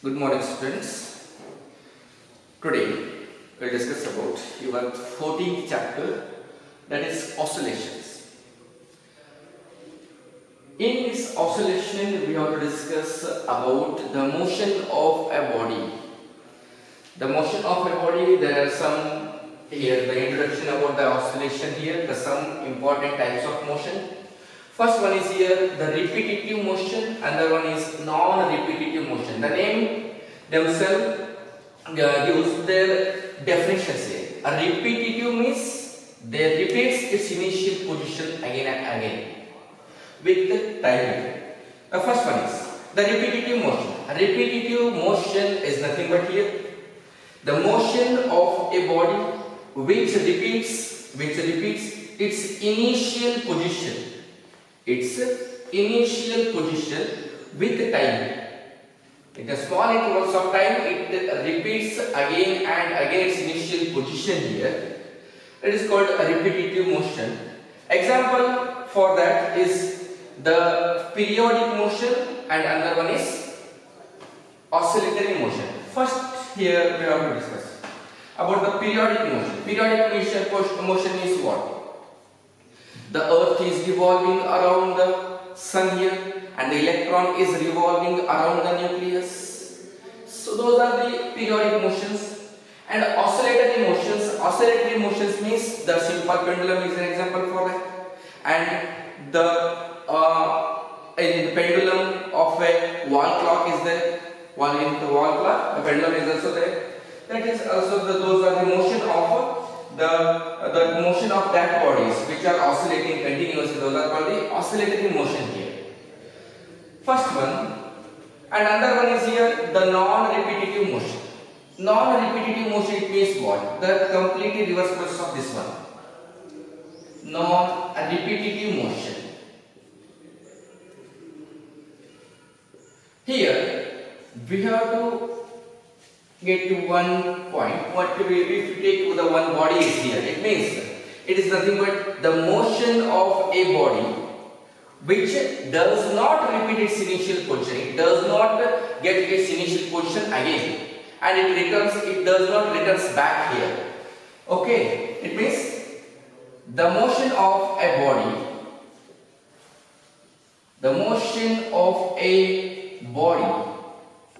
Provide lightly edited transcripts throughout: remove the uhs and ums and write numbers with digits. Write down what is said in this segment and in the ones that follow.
Good morning, students. Today we will discuss about your 14th chapter, that is oscillations. In this oscillation we have to discuss about the motion of a body. The motion of a body, there are some here, the introduction about the oscillation here, the some important types of motion. First one is here the repetitive motion, another one is non-repetitive motion. The name themselves gives their definitions here. A repetitive means they repeats its initial position again and again with time. The first one is the repetitive motion. A repetitive motion is nothing but here the motion of a body which repeats its initial position. Its initial position with time. In the small intervals of time, it repeats again and again its initial position here. It is called a repetitive motion. Example for that is the periodic motion and another one is oscillatory motion. First here we have to discuss about the periodic motion. Periodic motion is what? The earth is revolving around the sun here and the electron is revolving around the nucleus. So those are the periodic motions. And oscillatory motions means the simple pendulum is an example for that. And the pendulum of a wall clock is there. Wall clock, the pendulum is also there. That is also those are the motion of the motion of that bodies which are oscillating continuously. Those are called the oscillatory motion here. First one, and another one is here the non-repetitive motion. Non-repetitive motion, it means what? The completely reverse process of this one. Non-repetitive motion. Here we have to get to one point. If you take the one body is here, it means it is nothing but the motion of a body which does not repeat its initial position. It does not get its initial position again, and it does not returns back here. Okay, it means the motion of a body,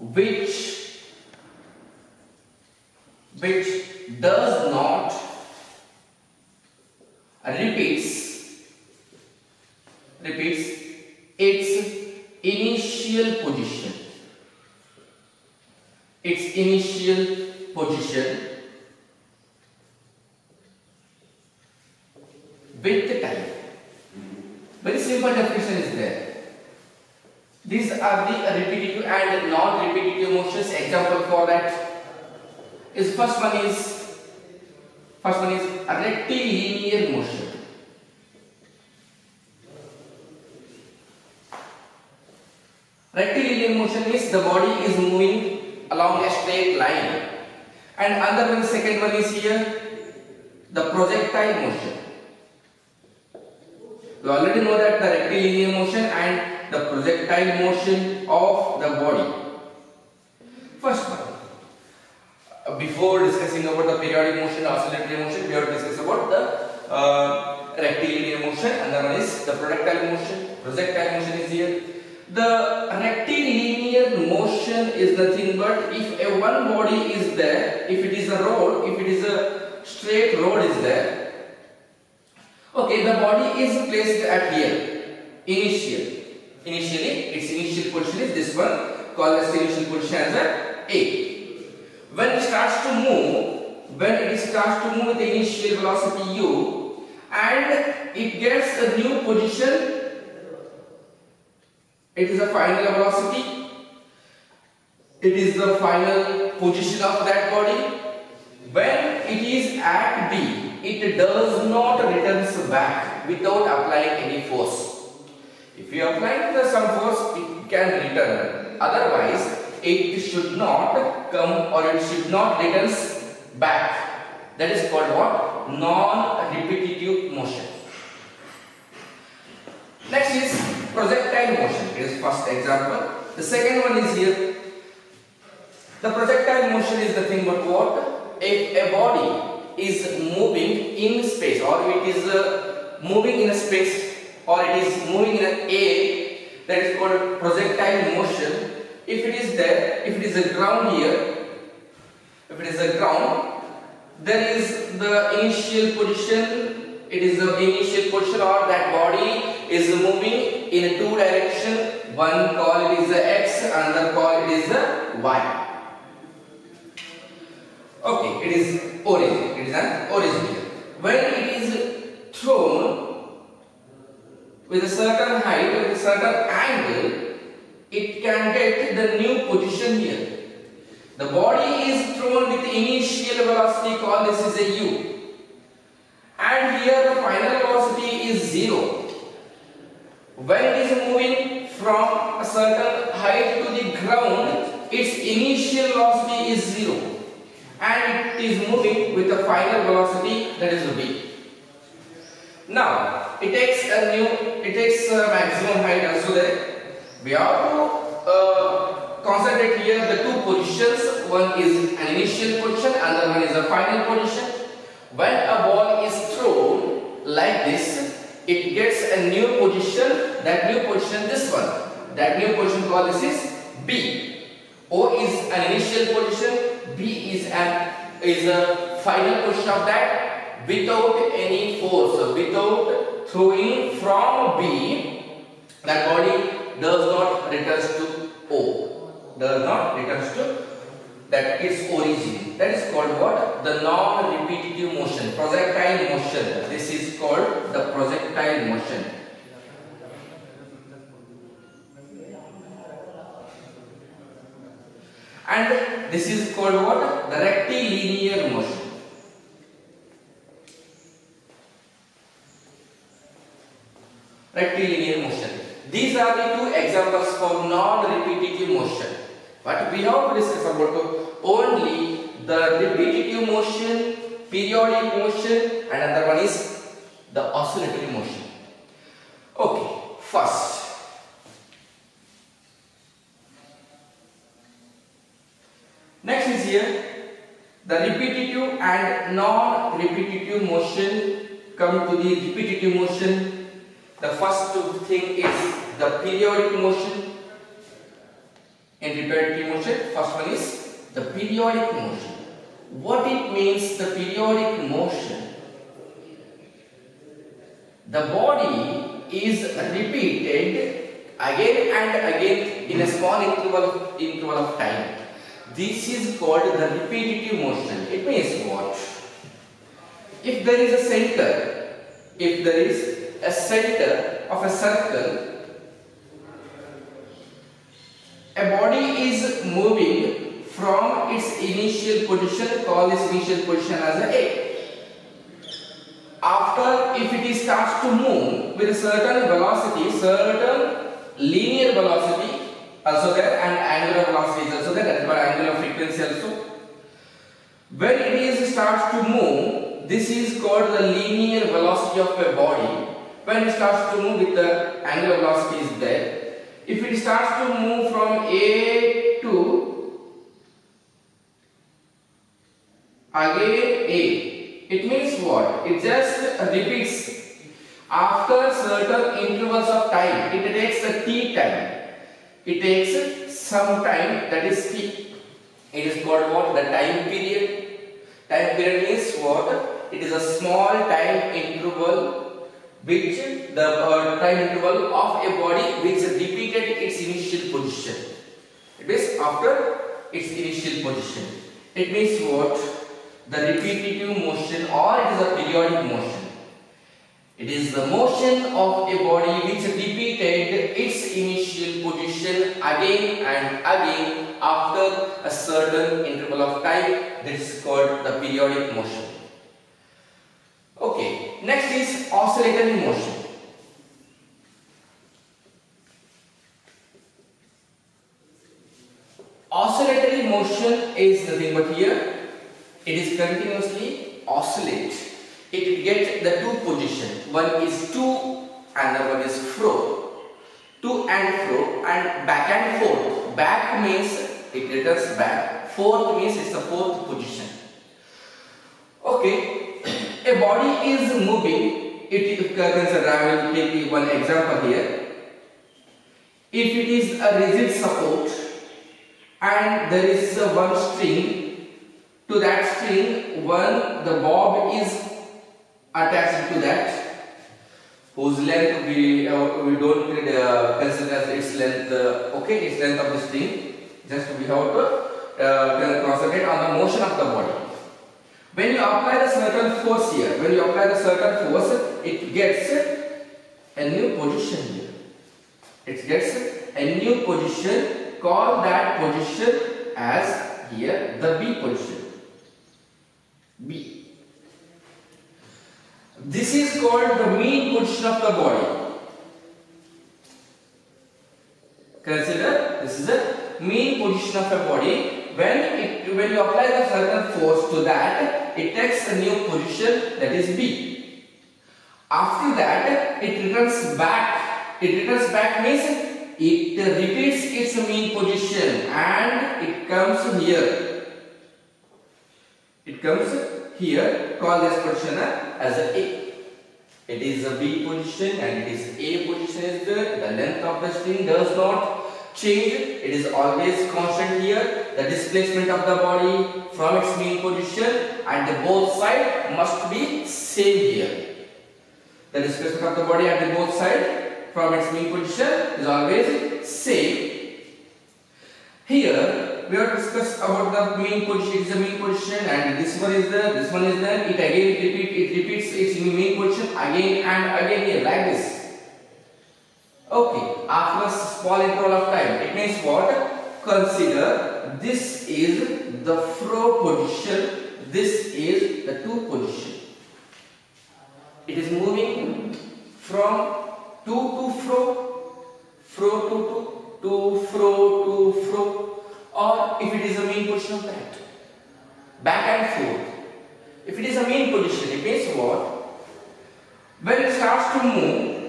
which does not repeats its initial position. With the time. Very simple definition is there. These are the repetitive and non-repetitive motions. Example for that is first one is a rectilinear motion. Rectilinear motion means the body is moving along a straight line, and another one, second one is here the projectile motion. We already know that the rectilinear motion and the projectile motion of the body. First one. Before discussing about the periodic motion, oscillatory motion, we have to discuss about the rectilinear motion, and the one is the projectile motion. Projectile motion is here. The rectilinear motion is nothing but if a one body is there, if it is a straight road is there. Okay, the body is placed at here. Initially, its initial position is this one, called as initial position as A. When it starts to move with the initial velocity u, and it gets a new position, it is a final velocity, it is the final position of that body. When it is at B, it does not return back without applying any force. If you apply some force, it can return. Otherwise, it should not come or it should not return back. That is called what? Non-repetitive motion. Next is projectile motion. It is first example. The second one is here The projectile motion is the thing but what? If a body is moving in space, or it is moving in a space, or it is moving in an air, that is called projectile motion. If it is there, if it is a ground here, if it is a ground, there is the initial position, it is the initial position, or that body is moving in two directions. One call it is the X, another call it is the Y. Okay, it is origin, it is an origin here. When it is thrown with a certain height, with a certain angle, it can get the new position here. The body is thrown with initial velocity, called this is a u, and here the final velocity is 0. When it is moving from a certain height to the ground, its initial velocity is 0, and it is moving with a final velocity, that is v. Now it takes a maximum height also there. We have to concentrate here the two positions. One is an initial position, another one is a final position. When a ball is thrown like this, it gets a new position. That new position, this one. That new position called this is B. O is an initial position. B is a final position of that, without any force, without throwing from B. That body does not returns to O, does not returns to that its origin. That is called what? The non-repetitive motion, projectile motion. This is called the projectile motion. And this is called what? The rectilinear motion. Rectilinear motion. These are the two examples for non-repetitive motion. But we have to discuss about only the repetitive motion, periodic motion, and another one is the oscillatory motion. Okay, first. Next is here the repetitive and non-repetitive motion. Come to the repetitive motion. The first thing is the periodic motion. In repetitive motion, first one is the periodic motion. What it means, the periodic motion? The body is repeated again and again in a small interval of time. This is called the repetitive motion. It means what? If there is a center of a circle, a body is moving from its initial position, call this initial position as A. After, if it starts to move with a certain velocity, certain linear velocity also there, and angular velocity is also there, that is called angular frequency also. When it starts to move, this is called the linear velocity of a body. When it starts to move with the angular velocity is there. If it starts to move from A to again A, it means what? It just repeats after certain intervals of time. It takes a t time. It takes some time, that is t. It is called what? The time period. Time period means what? It is a small time interval, which the time interval of a body which repeated its initial position. It is after its initial position. It means what? The repetitive motion, or it is a periodic motion. It is the motion of a body which repeated its initial position again and again after a certain interval of time. This is called the periodic motion. Okay, next is oscillatory motion. Oscillatory motion is nothing but here it is continuously oscillate. It will get the two positions. One is to, another one is fro. To and fro, and back and forth. Back means it returns back. Fourth means it's the fourth position. Okay, a body is moving. I will take one example here. If it is a rigid support and there is one string, to that string the bob is attached to that, whose length we don't consider as its length. Okay, its length of the string. Just we have to concentrate on the motion of the body. When you apply the certain force here, it gets a new position here. It gets a new position. Call that position as here the B position. B. This is called the mean position of the body. Consider this is a mean position of a body. When you apply the certain force to that, it takes a new position, that is B. After that, it returns back. It returns back means it repeats its mean position and it comes here. It comes here. Call this position as A. It is a B position and it is A position is there. The length of the string does not change. It is always constant here. The displacement of the body from its mean position at the both sides must be same here. The displacement of the body at the both sides from its mean position is always same. Here we have discussed about the mean position. It is a mean position and this one is there, this one is there. It again repeats its mean position again and again here like this. Okay, after a small interval of time, it means what? Consider this is the fro position, this is the to position. It is moving from to fro, fro to fro, or if it is a mean position of that, back and forth. If it is a mean position, it means what? When it starts to move,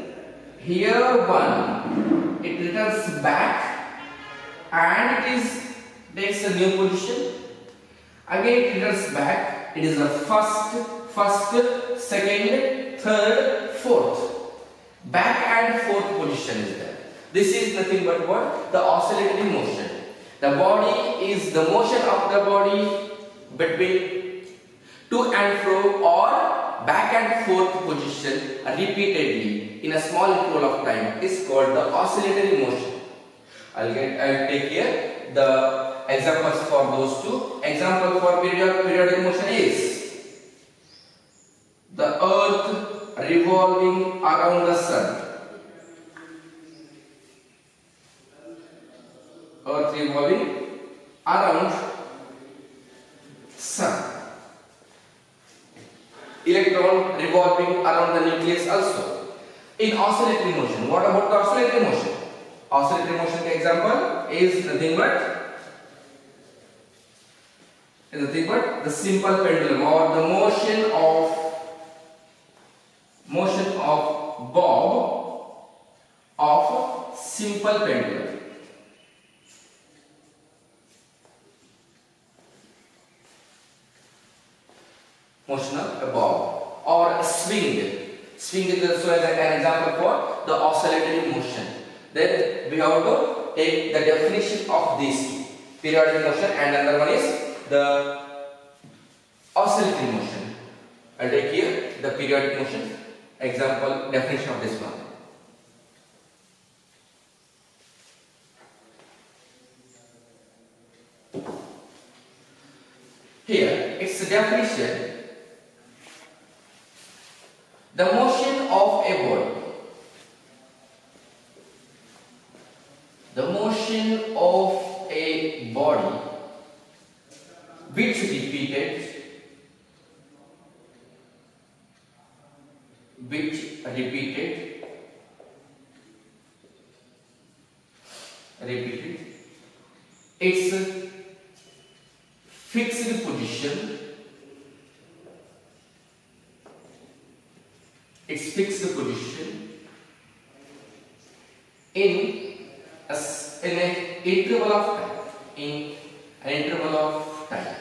here one, it returns back and it takes a new position. Again it returns back. It is the first, second, third, fourth. Back and forth position is there. This is nothing but what? The oscillatory motion. The body is the motion of the body between to and fro or back and forth position repeatedly in a small interval of time is called the oscillatory motion. I'll take here the examples for those two. Example for periodic motion is the earth revolving around the sun. Earth revolving around sun. Electron revolving around the nucleus also. In oscillatory motion, what about the oscillatory motion? Oscillatory motion example is nothing but the simple pendulum or the motion of bob of simple pendulum. Motion of a bob or a swing. Swing is also an example for the oscillatory motion. Then we have to take the definition of these two, periodic motion and another one is the oscillatory motion. I'll take here the periodic motion example definition of this one. Here its the definition. The motion of a body. The motion of a body which repeated its fixed position, in an interval of time, in an interval of time.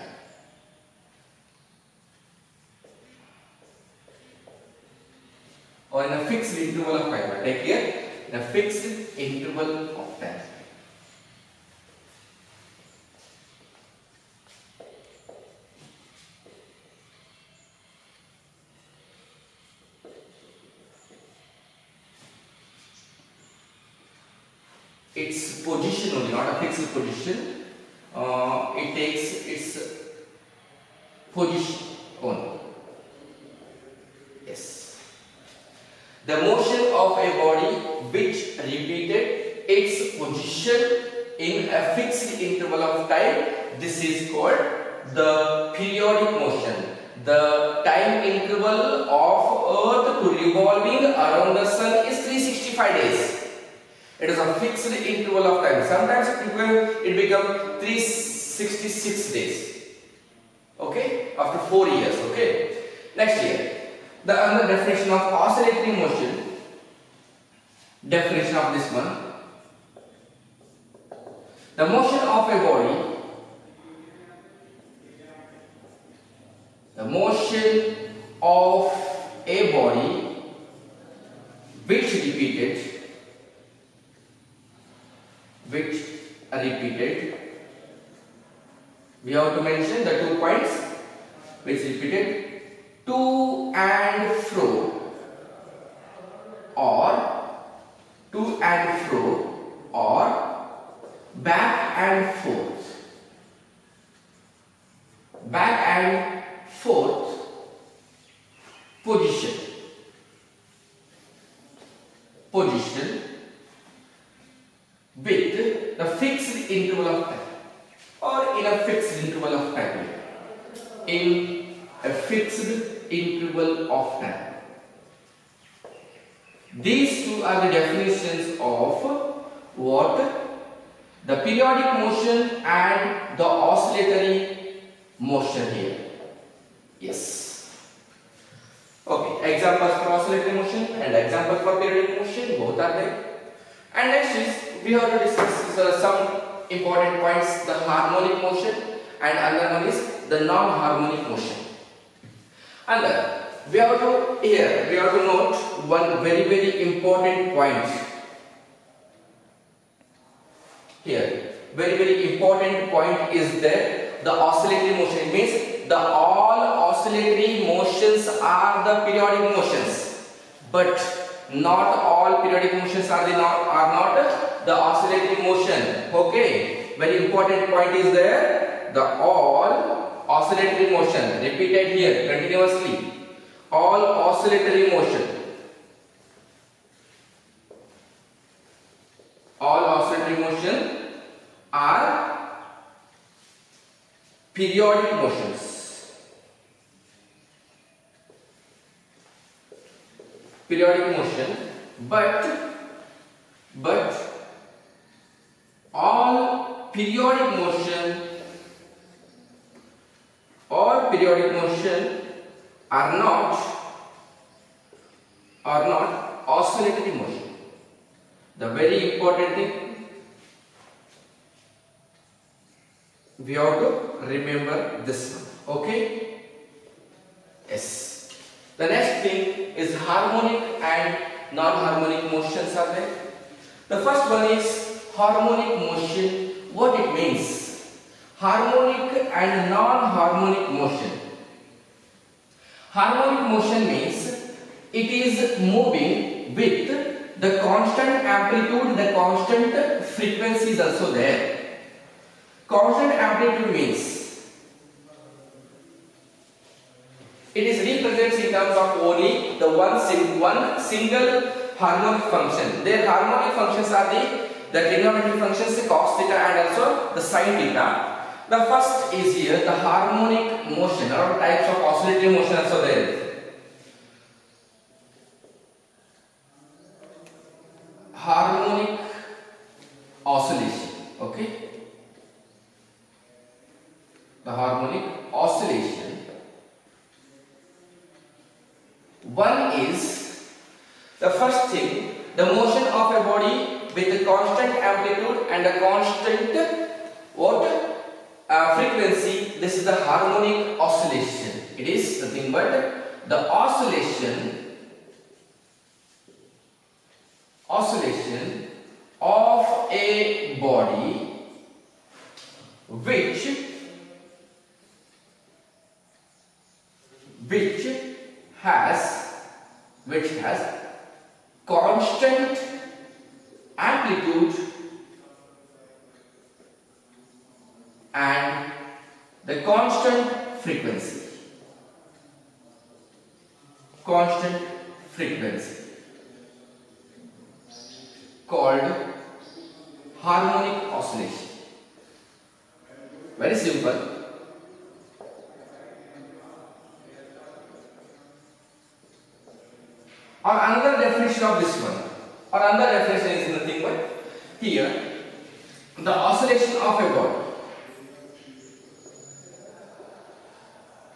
Or in a fixed interval of time. Take here, in a fixed interval of time. Its position only, not a fixed position. It takes its position only. Yes. The motion of a body which repeated its position in a fixed interval of time, this is called the periodic motion. The time interval of Earth to revolving around the Sun is 365 days. It is a fixed interval of time. Sometimes it becomes 366 days. Okay? After 4 years. Okay? Next year. The other definition of oscillatory motion. Definition of this one. The motion of a body. The motion of a body which repeated. We have to mention the 2 points which repeated to and fro or back and forth position with the fixed interval of time or in a fixed interval of time. In a fixed interval of time. These two are the definitions of what? The periodic motion and the oscillatory motion here. Yes. Okay, examples for oscillatory motion and examples for periodic motion, both are there. And next is, we have to discuss some important points, the harmonic motion, and another one is the non-harmonic motion. And we have to note one very important point. Here, very important point is that the oscillatory motion. It means the all oscillatory motions are the periodic motions, but not all periodic motions are not the oscillatory motion. Okay, very important point is there. The all oscillatory motion, repeated here continuously. All oscillatory motion. All oscillatory motion are periodic motions. Periodic motion, but all periodic motion are not oscillatory motion. The very important thing we have to remember this one. Okay? Yes. The next thing is harmonic and non-harmonic motions are there. The first one is harmonic motion. What it means? Harmonic and non-harmonic motion. Harmonic motion means it is moving with the constant amplitude, the constant frequency is also there. Constant amplitude means it is represented in terms of only the one single harmonic function. Their harmonic functions are the trigonometric functions, cos theta and also the sin theta. The first is here the harmonic motion, or types of oscillatory motion also there is. Harmonic oscillation. Okay. The harmonic oscillation. One is the first thing, the motion of a body with a constant amplitude and a constant frequency, this is the harmonic oscillation. It is nothing but the oscillation of a body which has constant amplitude and the constant frequency. Called harmonic oscillation. Very simple. Or another definition of this one, or another definition is nothing but here the oscillation of a body.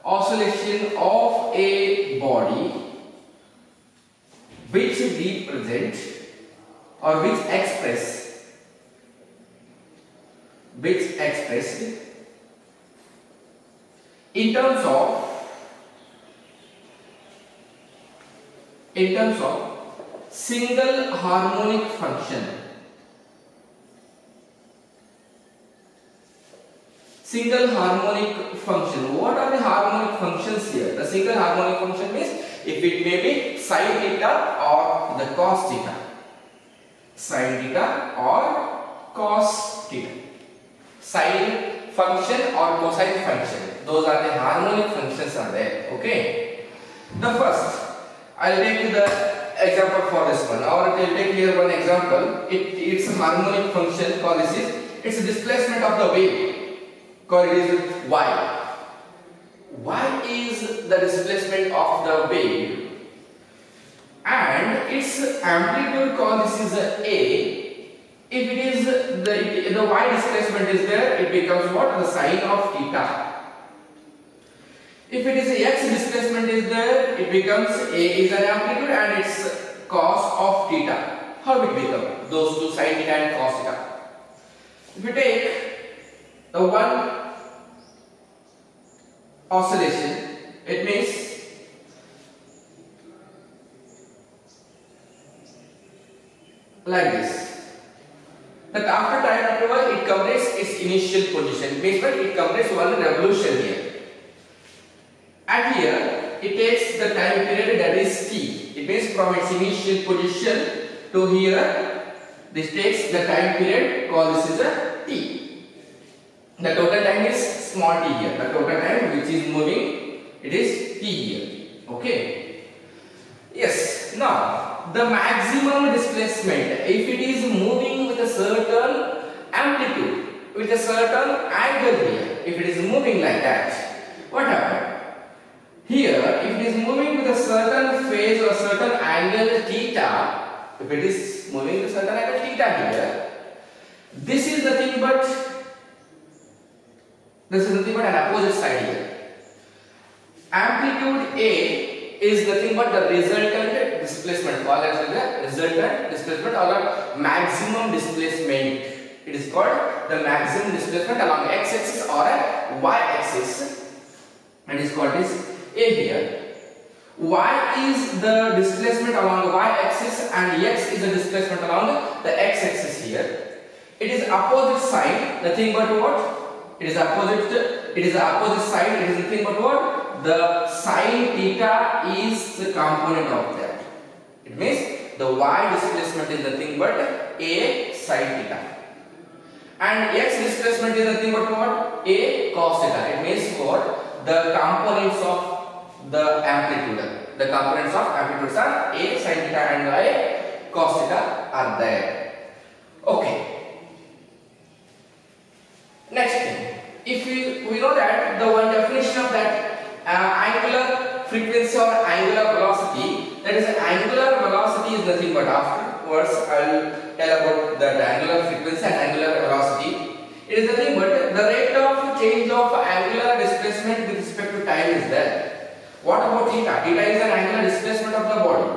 Oscillation of a body which represent or which express in terms of single harmonic function. Single harmonic function. What are the harmonic functions here? The single harmonic function means if it may be sin theta or the cos theta. Sin theta or cos theta. Sine function or cosine function. Those are the harmonic functions are there. Okay. The first, I'll take the example for this one. Or I'll take here one example. It's a harmonic function called this is. It's a displacement of the wave. Called it is y. Y is the displacement of the wave, and its amplitude called this is a. If it is the y displacement is there, it becomes what? The sine of theta. If it is a x displacement is there, it becomes a is an amplitude and it's cos of theta. How it become? Those two sine theta and cos theta. If you take the one oscillation, it means like this. That after time interval it completes its initial position. It means that it completes one revolution here. And here it takes the time period that is t. It means from its initial position to here, this takes the time period called this is a t. The total time is small t here. The total time which is moving, it is t here. Okay. Yes. Now the maximum displacement, if it is moving with a certain amplitude, with a certain angle here, if it is moving like that, what happens? Here, if it is moving with a certain phase or certain angle theta, if it is moving with a certain angle theta here, this is nothing but an opposite side here. Amplitude A is nothing but the resultant displacement, called as the resultant displacement or the maximum displacement. It is called the maximum displacement along x-axis or a y-axis, and is called this A here. Y is the displacement along the y-axis and x is the displacement along the x-axis here. It is opposite side, nothing but what? It is the opposite side, it is nothing but what? The sine theta is the component of that. It means the y displacement is nothing but a sine theta. And x displacement is nothing but what? A cos theta. It means what? The components of the amplitude. The components of amplitudes are a sine theta and a cos theta are there. Okay. Next thing, if we know that the one definition of that angular frequency or angular velocity, that is angular velocity is nothing but, afterwards I will tell about that angular frequency and angular velocity. It is nothing but the rate of change of angular displacement with respect to time is there. What about theta? Theta is an angular displacement of the body.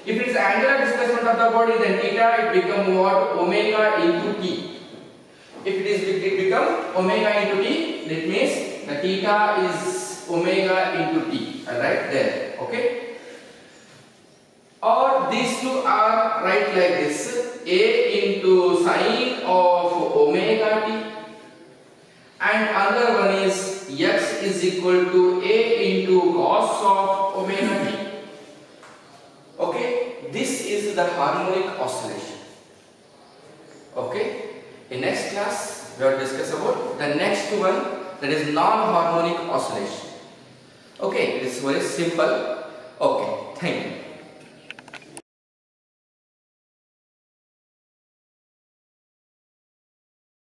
If it is angular displacement of the body, then theta it becomes what? Omega into t. If it become omega into t, that means the theta is omega into t. I write there. Okay. Or these two are write like this: a into sine of omega t, and another one is x is equal to a into cos of omega t. Okay, this is the harmonic oscillation. Okay, in next class we will discuss about the next one, that is non-harmonic oscillation. Okay, it is very simple. Okay, thank you.